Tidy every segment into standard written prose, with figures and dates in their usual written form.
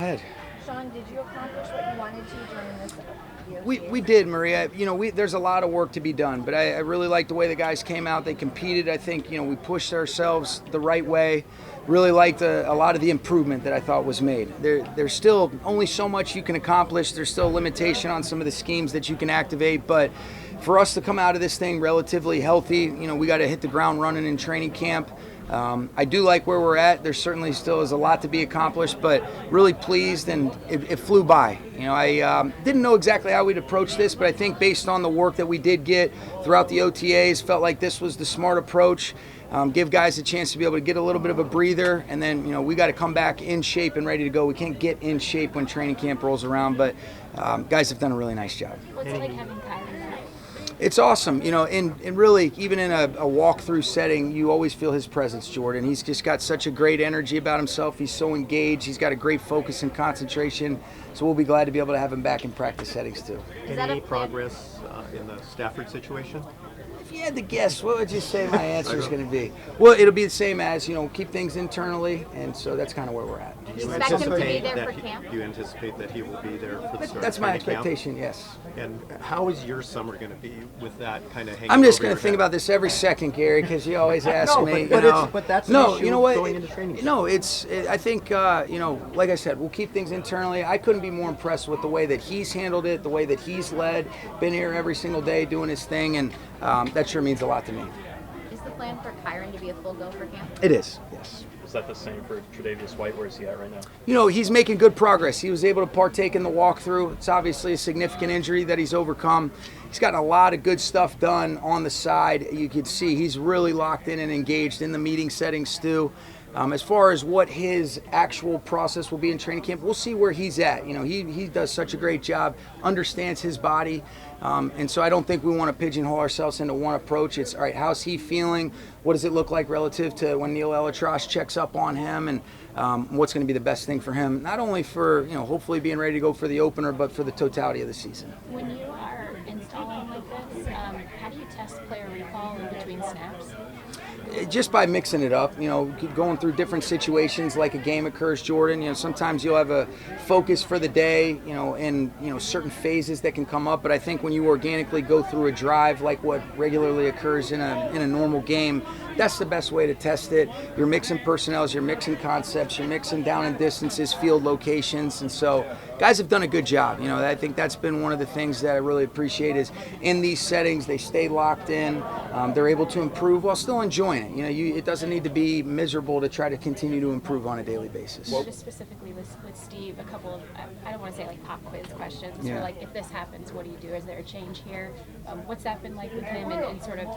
Ahead. Sean, did you accomplish what you wanted to during this year? We did, Maria. There's a lot of work to be done, but I really like the way the guys came out. They competed. I think, we pushed ourselves the right way. Really liked a lot of the improvement that I thought was made. There's still only so much you can accomplish. There's still a limitation on some of the schemes that you can activate, but for us to come out of this thing relatively healthy, we got to hit the ground running in training camp. I do like where we're at. There certainly still is a lot to be accomplished, but really pleased, and it flew by. I didn't know exactly how we'd approach this, but I think based on the work that we did get throughout the OTAs, felt like this was the smart approach. Give guys a chance to be able to get a little bit of a breather, and then we got to come back in shape and ready to go. We can't get in shape when training camp rolls around, but guys have done a really nice job. What's it like having Kyler? It's awesome, and really, even in a walk-through setting, you always feel his presence, Jordan. He's just got such a great energy about himself. He's so engaged. He's got a great focus and concentration, so we'll be glad to be able to have him back in practice settings, too. Any progress in the Stafford situation? If you had to guess, what would you say my answer is going to be? Well, it'll be the same as, keep things internally, and so that's kind of where we're at. Do you expect him to be there for camp? Do you anticipate that he will be there for the start That's of my training camp? expectation, yes. And how is your summer going to be with that kind of hanging I'm just over going your to think head? about this every second, Gary, because you always ask No, me. but that's an no, issue you know what? going into training camp. No, I think, like I said, we'll keep things internally. I couldn't be more impressed with the way that he's handled it, the way that he's led, been here every single day doing his thing, and that sure means a lot to me. Is the plan for Kyron to be a full go for camp? It is, yes. Is that the same for Tre'Davious White? Where is he at right now? He's making good progress. He was able to partake in the walkthrough. It's obviously a significant injury that he's overcome. He's gotten a lot of good stuff done on the side. You can see he's really locked in and engaged in the meeting settings too. As far as what his actual process will be in training camp, we'll see where he's at. He does such a great job, understands his body, and so I don't think we want to pigeonhole ourselves into one approach. It's, all right, how's he feeling? What does it look like relative to when Neil Elatrosh checks up on him, and what's going to be the best thing for him, not only for, hopefully being ready to go for the opener, but for the totality of the season. When you are installing like this, how do you test player recall in between snaps? Just by mixing it up, going through different situations like a game occurs, Jordan. Sometimes you'll have a focus for the day, and certain phases that can come up. But I think when you organically go through a drive like what regularly occurs in a normal game, that's the best way to test it. You're mixing personnels, you're mixing concepts, you're mixing down and distances, field locations, and so guys have done a good job. I think that's been one of the things that I really appreciate is in these settings they stay locked in. They're able to improve while still enjoying it. It doesn't need to be miserable to try to continue to improve on a daily basis. Well, just specifically with Steve, a couple of, I don't want to say like pop quiz questions. Yeah. Sort of like, if this happens, what do you do? Is there a change here? What's that been like with him, and sort of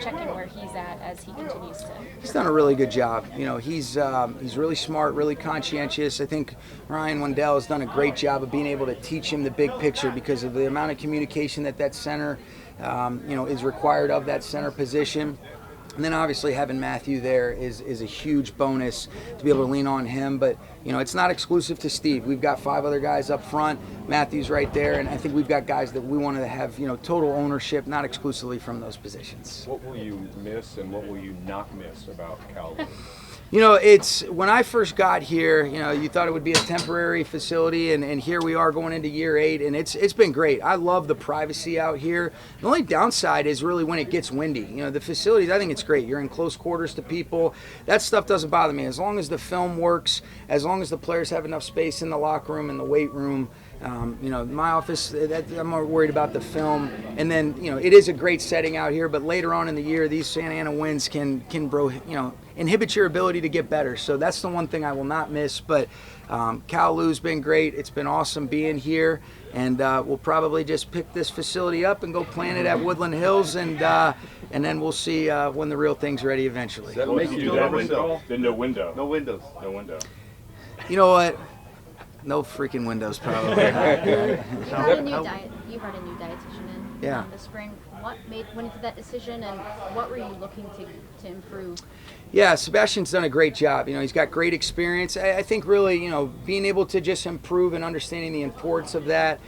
checking where he's at as he continues to? He's done a really good job. He's really smart, really conscientious. I think Ryan Wendell has done a great job of being able to teach him the big picture because of the amount of communication that center, is required of that center position. And then obviously having Matthew there is a huge bonus to be able to lean on him. But, it's not exclusive to Steve. We've got 5 other guys up front. Matthew's right there. And I think we've got guys that we want to have, total ownership, not exclusively from those positions. What will you miss and what will you not miss about Cal? It's when I first got here, you thought it would be a temporary facility, and here we are going into year 8, and it's been great. I love the privacy out here. The only downside is really when it gets windy. The facilities, I think it's great. You're in close quarters to people. That stuff doesn't bother me. As long as the film works, as long as the players have enough space in the locker room and the weight room, my office, I'm more worried about the film. And then, it is a great setting out here, but later on in the year, these Santa Ana winds can inhibit your ability to get better. So that's the one thing I will not miss. But Cal Lou's been great. It's been awesome being here. And we'll probably just pick this facility up and go plant it at Woodland Hills, and then we'll see when the real thing's ready eventually. Does that make you nervous at all? Then no window. No windows. No window. You know what? No freaking windows, probably. You heard a new dietitian in the spring. What went into that decision, and what were you looking to improve? Yeah, Sebastian's done a great job. He's got great experience. I think really, being able to just improve and understanding the importance of that.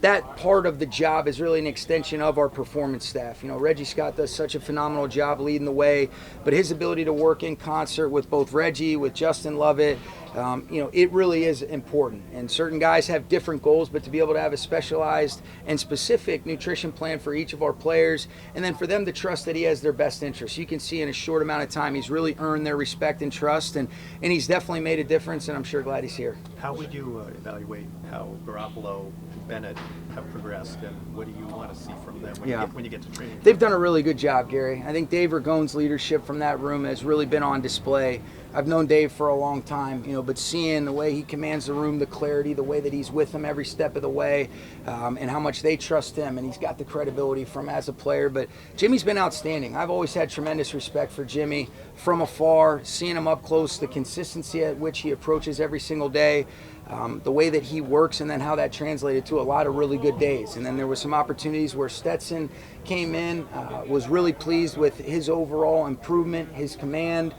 that part of the job is really an extension of our performance staff. Reggie Scott does such a phenomenal job leading the way, but his ability to work in concert with both Reggie, with Justin Lovett, it really is important. And certain guys have different goals, but to be able to have a specialized and specific nutrition plan for each of our players, and then for them to trust that he has their best interests. You can see in a short amount of time, he's really earned their respect and trust, and he's definitely made a difference, and I'm sure glad he's here. How would you evaluate how Garoppolo and Bennett have progressed, and what do you want to see from them when you get to training? They've done a really good job, Gary. I think Dave Ragone's leadership from that room has really been on display. I've known Dave for a long time, but seeing the way he commands the room, the clarity, the way that he's with them every step of the way, and how much they trust him, and he's got the credibility from as a player. But Jimmy's been outstanding. I've always had tremendous respect for Jimmy from afar, seeing him up close, the consistency at which he approaches every single day, the way that he works, and then how that translated to a lot of really good days. And then there were some opportunities where Stetson came in, was really pleased with his overall improvement, his command.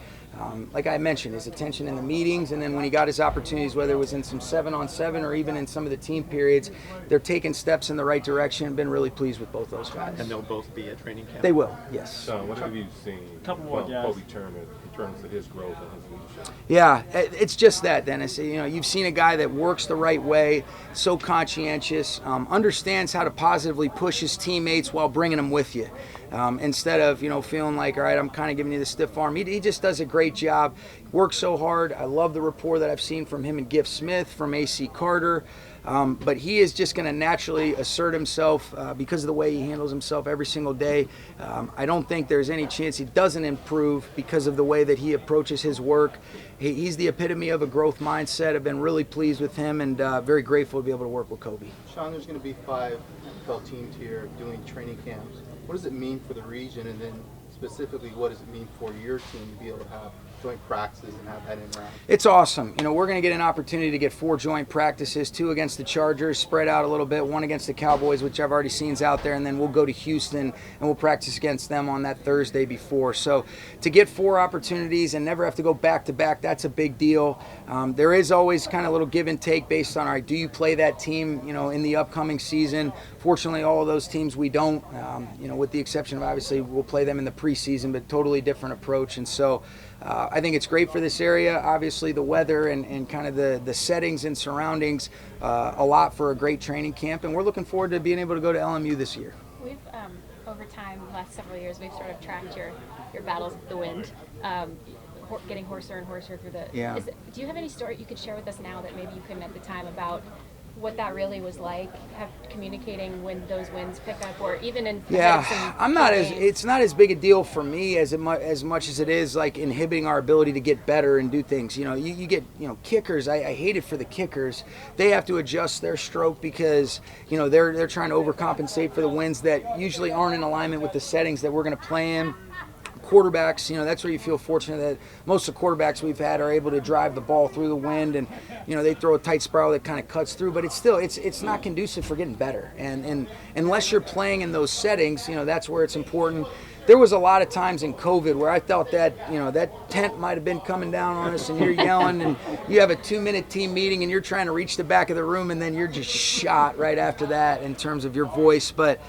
Like I mentioned, his attention in the meetings, and then when he got his opportunities, whether it was in some 7-on-7 or even in some of the team periods, they're taking steps in the right direction. Been really pleased with both those guys. And they'll both be at training camp? They will, yes. Sean, what have you seen Kobe Turner in terms of his growth and his leadership? Yeah, it's just that, Dennis. You've seen a guy that works the right way, so conscientious, understands how to positively push his teammates while bringing them with you. Instead of, feeling like, all right, I'm kind of giving you the stiff arm. He just does a great job. Works so hard. I love the rapport that I've seen from him and Gift Smith, from AC Carter. But he is just going to naturally assert himself because of the way he handles himself every single day. I don't think there's any chance he doesn't improve because of the way that he approaches his work. He's the epitome of a growth mindset. I've been really pleased with him and very grateful to be able to work with Kobe. Sean, there's going to be 5 NFL teams here doing training camps. What does it mean for the region, and then specifically what does it mean for your team to be able to have joint practices and have that interaction? It's awesome. We're going to get an opportunity to get 4 joint practices, 2 against the Chargers, spread out a little bit, 1 against the Cowboys, which I've already seen is out there, and then we'll go to Houston and we'll practice against them on that Thursday before. So to get 4 opportunities and never have to go back-to-back, that's a big deal. There is always kind of a little give and take based on, all right, do you play that team, in the upcoming season? Fortunately, all of those teams we don't, with the exception of obviously we'll play them in the preseason, but totally different approach. And so I think it's great for this area. Obviously, the weather and kind of the settings and surroundings, a lot for a great training camp. And we're looking forward to being able to go to LMU this year. We've, over time, the last several years, we've sort of tracked your battles with the wind, getting hoarser and hoarser through the... Yeah. Do you have any story you could share with us now that maybe you couldn't at the time about what that really was like, communicating when those winds pick up, or even in it's not as big a deal for me as much as it is like inhibiting our ability to get better and do things. You get kickers. I hate it for the kickers. They have to adjust their stroke because they're trying to overcompensate for the winds that usually aren't in alignment with the settings that we're going to play in. Quarterbacks, that's where you feel fortunate that most of the quarterbacks we've had are able to drive the ball through the wind, and they throw a tight spiral that kind of cuts through, but it's not conducive for getting better. And unless you're playing in those settings, that's where it's important. There was a lot of times in COVID where I felt that that tent might have been coming down on us, and you're yelling, and you have a 2-minute team meeting, and you're trying to reach the back of the room, and then you're just shot right after that in terms of your voice. But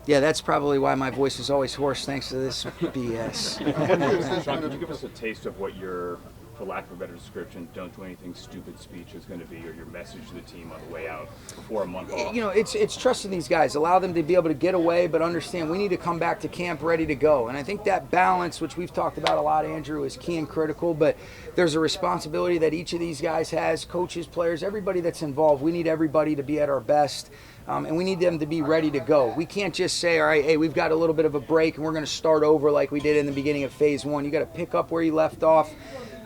yeah, that's probably why my voice is always hoarse, thanks to this BS. Sean, could you give us a taste of what your, for lack of a better description, don't do anything stupid speech is going to be, or your message to the team on the way out before a month off? It's trusting these guys, allow them to be able to get away, but understand we need to come back to camp ready to go. And I think that balance, which we've talked about a lot, Andrew, is key and critical, but there's a responsibility that each of these guys has, coaches, players, everybody that's involved. We need everybody to be at our best. And we need them to be ready to go. We can't just say, all right, hey, we've got a little bit of a break and we're going to start over like we did in the beginning of phase 1. You got to pick up where you left off.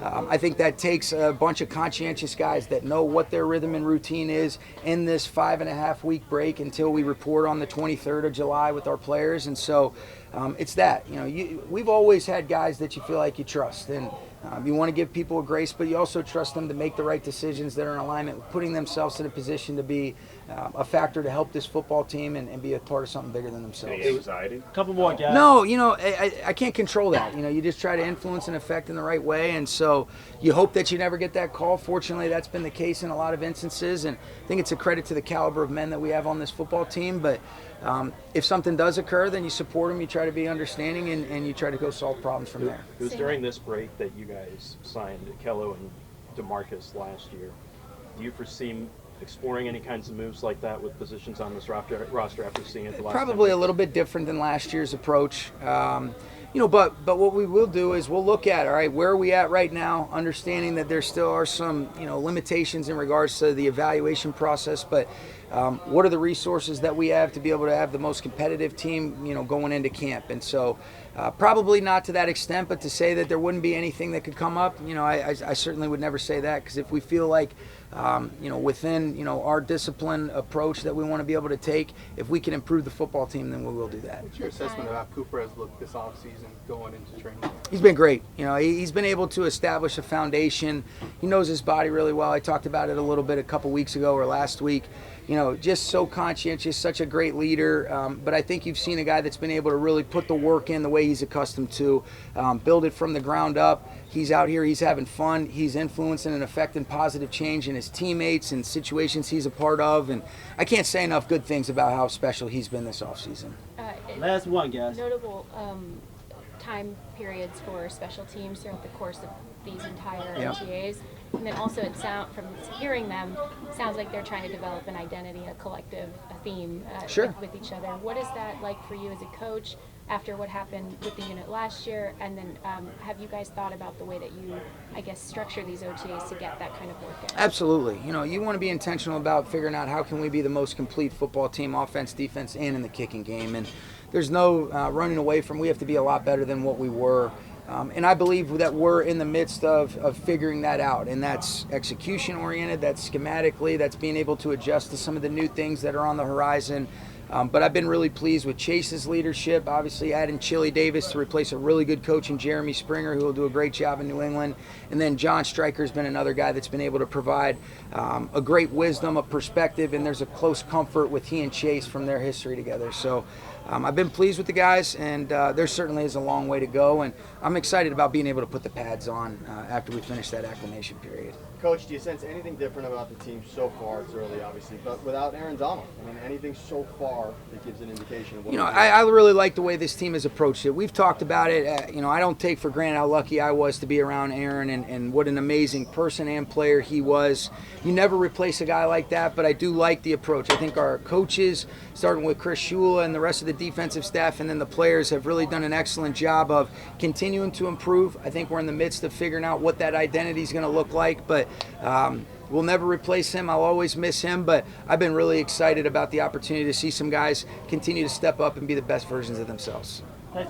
I think that takes a bunch of conscientious guys that know what their rhythm and routine is in this 5.5-week break until we report on the 23rd of July with our players. And so it's that. We've always had guys that you feel like you trust, and you want to give people a grace, but you also trust them to make the right decisions that are in alignment with putting themselves in a position to be a factor to help this football team and be a part of something bigger than themselves. Any anxiety? A couple more guys. No, I can't control that. You just try to influence and affect in the right way, and so you hope that you never get that call. Fortunately, that's been the case in a lot of instances, and I think it's a credit to the caliber of men that we have on this football team. But if something does occur, then you support them, you try to be understanding, and you try to go solve problems from there. It was during this break that you guys signed Kello and DeMarcus last year. Do you foresee exploring any kinds of moves like that with positions on this roster after seeing it the last Probably time? a little bit different than last year's approach. But what we will do is we'll look at, all right, where are we at right now, understanding that there still are some, limitations in regards to the evaluation process, but what are the resources that we have to be able to have the most competitive team, going into camp. And so probably not to that extent, but to say that there wouldn't be anything that could come up, I certainly would never say that, because if we feel like, within, our discipline approach that we want to be able to take, if we can improve the football team, then we will do that. What's your assessment of how Cooper has looked this offseason going into training? He's been great. He's been able to establish a foundation. He knows his body really well. I talked about it a little bit a couple weeks ago or last week. Just so conscientious, such a great leader. But I think you've seen a guy that's been able to really put the work in the way he's accustomed to, build it from the ground up. He's out here, he's having fun, he's influencing and affecting positive change in his teammates and situations he's a part of. And I can't say enough good things about how special he's been this offseason. Last one, guys. Notable time periods for special teams throughout the course of these entire OTAs. And then also from hearing them, sounds like they're trying to develop an identity, a collective, a theme with each other. What is that like for you as a coach after what happened with the unit last year? And then have you guys thought about the way that you, structure these OTAs to get that kind of work in? Absolutely. You want to be intentional about figuring out how can we be the most complete football team, offense, defense, and in the kicking game. And there's no running away from, we have to be a lot better than what we were. And I believe that we're in the midst of figuring that out, and that's execution-oriented, that's schematically, that's being able to adjust to some of the new things that are on the horizon. But I've been really pleased with Chase's leadership, obviously adding Chili Davis to replace a really good coach in Jeremy Springer, who will do a great job in New England. And then John Stryker's been another guy that's been able to provide a great wisdom, a perspective, and there's a close comfort with he and Chase from their history together. So I've been pleased with the guys, and there certainly is a long way to go, and I'm excited about being able to put the pads on after we finish that acclimation period. Coach, do you sense anything different about the team so far? It's early, obviously, but without Aaron Donald, anything so far that gives an indication of what I really like the way this team has approached it. We've talked about it. I don't take for granted how lucky I was to be around Aaron and what an amazing person and player he was. You never replace a guy like that, but I do like the approach. I think our coaches, starting with Chris Shula and the rest of the defensive staff, and then the players have really done an excellent job of continuing to improve. I think we're in the midst of figuring out what that identity is going to look like, but we'll never replace him. I'll always miss him, but I've been really excited about the opportunity to see some guys continue to step up and be the best versions of themselves.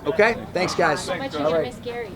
Okay? Thanks, guys. How much are you going to miss Gary?